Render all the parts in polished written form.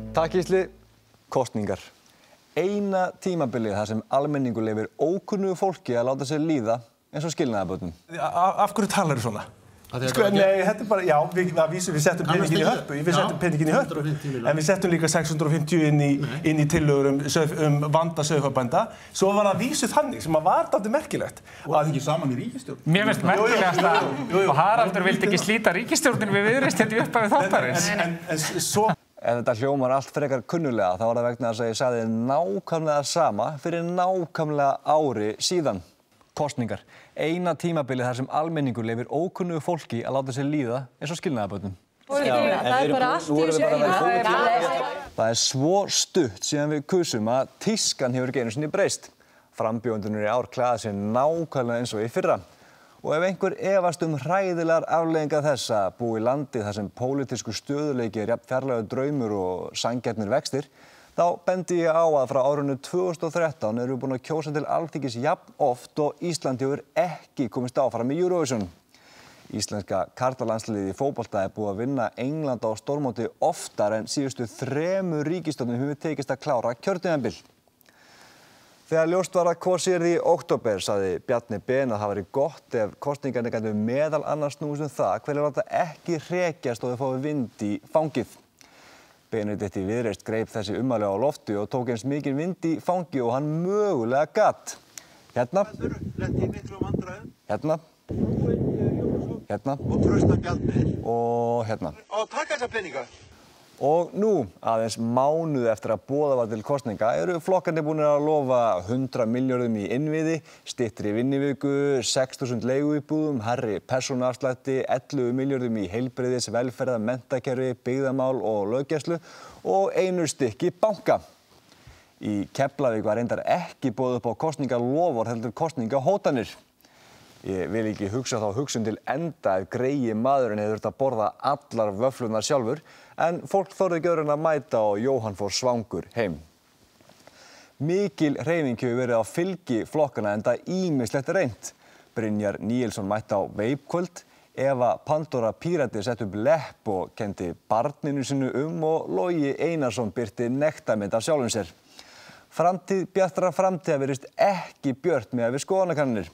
Takk Gísli, kosningar. Eina tímabilið þar sem almenningur leyfir ókunnugu fólki að láta sér líða eins og skilnaðarbörnum. Af hverju talar þú svona? Nei, þetta bara, já, við settum peningin í Hörpu, við settum peningin í Hörpu, en við settum líka 650 inn í tillögur vanda sauðfjárbænda. Svo var það vísu þannig sem var dálítið merkilegt. Og það ekki saman í ríkisstjórn? Mér finnst merkilegast að Haraldur vildi ekki slíta ríkisstjórnin við Viðreisn í upphafi þáttarins. Ef þetta hljómar allt frekar kunnulega, þá var það vegna þess að ég sagði nákvæmlega sama fyrir nákvæmlega ári síðan. Kosningar. Eina tímabilið þar sem almenningur leyfir ókunnugu fólki að láta sér líða eins og skilnaðarbörnum. Það er svo stutt síðan við kusum að tískan hefur ekki einu sinni breyst. Frambjóðendurnir í ár klæða sig nákvæmlega eins og í fyrra. Og ef einhver efast hræðilegar afleiðingar þess að búa í landi þar sem pólitískur stöðugleiki er jafn fjarlægur draumur og sanngjarnir vextir, þá bendi ég á að frá árinu 2013 erum við búin að kjósa til Alþingis jafn oft og Íslandi hefur ekki komist áfram í Eurovision. Íslenska karlalandsliðið í fótbolta er búið að vinna England á stórmóti oftar en síðustu 3 ríkisstjórnum hefur tekist að klára kjörtímabil. Þegar ljóst var að kosið yrði í október, sagði Bjarni Ben að það væri gott ef kosningarnir gætu meðal annars snúist það hverjir láta ekki hrekjast og þau fái vind í fangið. Benedikt í Viðreisn greip þessi ummæli á lofti og tók eins mikinn vind í fangi og hann mögulega gat. Hérna. Hérna. Hérna. Og hérna. Og taka þessa peninga. Og nú, aðeins mánuð eftir að boða var til kosninga, eru flokkarnir búnir að lofa 100 milljörðum í innviði, styttri vinnuviku, 6.000 leiguíbúðum, hærri persónuafslætti, 11 milljörðum í heilbrigðis, velferðar, menntakerfi, byggðamál og löggæslu og einu stykki banka. Í Keflavík var reyndar ekki boðið upp á kosningaloforð heldur kosningahótanir. Ég vil ekki hugsa þá hugsun til enda ef greiði maðurinn hefur þurft að borða allar vöfflurnar sjálfur, en fólk þorði ekki öðru en að mæta og Jóhann fór svangur heim. Mikil hreyfing hefur verið á fylgi flokkana enda ýmislegt reynt. Brynjar Níelsson mætti á veipkvöld, Eva Pandora Pírati sett upp lepp og kenndi barninu sinu og Logi Einarsson birti nektarmynd af sjálfum sér. Framtíð bjartrar framtíðar virðist ekki björt miðað við skoðanakannanir.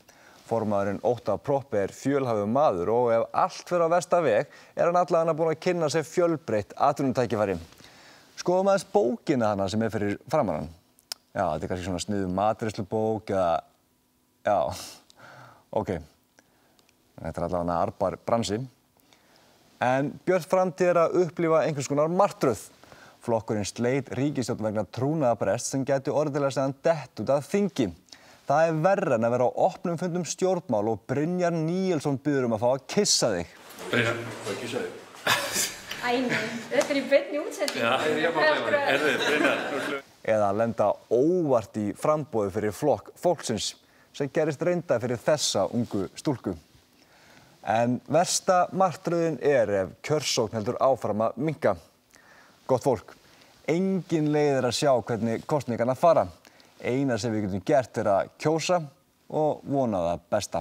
Formaðurinn Óttar Proppé er fjölhæfur maður og ef allt fer á versta veg er hann allavega búinn að kynna sér fjölbreytt atvinnutækifæri. Skoðum aðeins bókina hana sem er fyrir framan hann. Já, þetta er kannski svona sniðug matreiðslubók eða... Já, ok. Þetta er allavega arbar bransi. En björt framtíð er að upplifa einhvers konar martröð. Flokkurinn sleit ríkisstjórn vegna trúnaðarbrests sem gæti orðilega segðan dett út af þingi. Það er verra en að vera á opnum fundum stjórnmál og Brynjar Níelsson biður að fá að kissa þig. Brynjar, fá að kissa þig? Æ, nei, þetta er í beinni útsendingu. Já, ég má gleyma. Brynjar. Eða að lenda óvart í framboði fyrir flokk fólksins sem gerist reynda fyrir þessa ungu stúlku. En versta martröðin er ef kjörsókn heldur áfram að minnka. Gott fólk, engin leið er að sjá hvernig kosningarnar fara. Eina sem við getum gert er að kjósa og vona það besta.